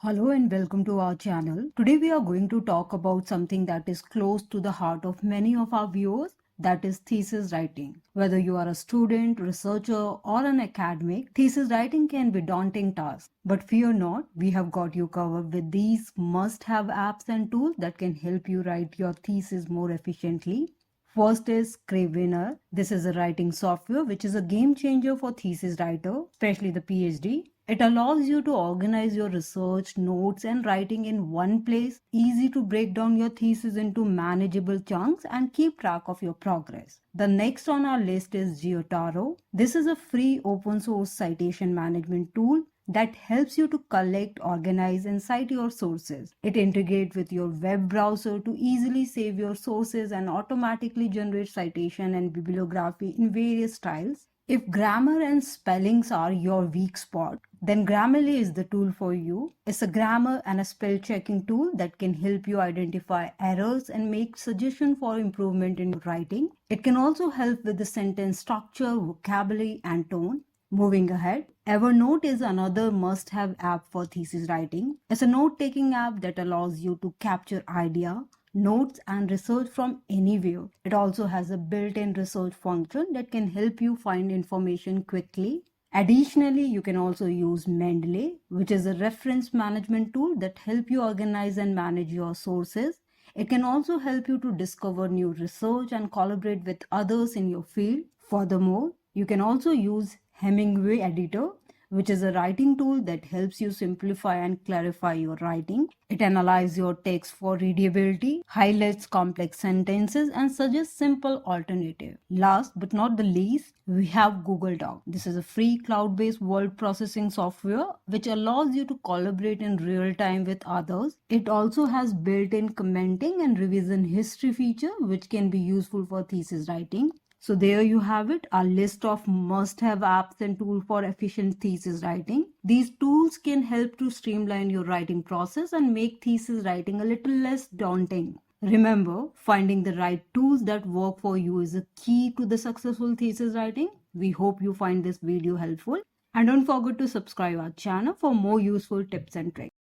Hello and welcome to our channel. Today we are going to talk about something that is close to the heart of many of our viewers, that is thesis writing. Whether you are a student, researcher or an academic, thesis writing can be a daunting task. But fear not, we have got you covered with these must-have apps and tools that can help you write your thesis more efficiently. First is Scrivener. This is a writing software which is a game changer for thesis writer, especially the PhD. It allows you to organize your research, notes, and writing in one place, easy to break down your thesis into manageable chunks and keep track of your progress. The next on our list is Geotaro. This is a free open source citation management tool that helps you to collect, organize, and cite your sources. It integrates with your web browser to easily save your sources and automatically generate citation and bibliography in various styles. If grammar and spellings are your weak spot, then Grammarly is the tool for you. It's a grammar and a spell checking tool that can help you identify errors and make suggestions for improvement in writing. It can also help with the sentence structure, vocabulary, and tone. Moving ahead, Evernote is another must-have app for thesis writing. It's a note-taking app that allows you to capture idea, notes and research from anywhere. It also has a built-in research function that can help you find information quickly. Additionally, you can also use Mendeley, which is a reference management tool that helps you organize and manage your sources. It can also help you to discover new research and collaborate with others in your field. Furthermore, you can also use Hemingway Editor, which is a writing tool that helps you simplify and clarify your writing. It analyzes your text for readability, highlights complex sentences, and suggests simple alternatives. Last but not the least, we have Google Docs. This is a free cloud-based word processing software which allows you to collaborate in real time with others. It also has built-in commenting and revision history feature which can be useful for thesis writing. So there you have it, a list of must-have apps and tools for efficient thesis writing. These tools can help to streamline your writing process and make thesis writing a little less daunting. Remember, finding the right tools that work for you is a key to the successful thesis writing. We hope you find this video helpful. And don't forget to subscribe our channel for more useful tips and tricks.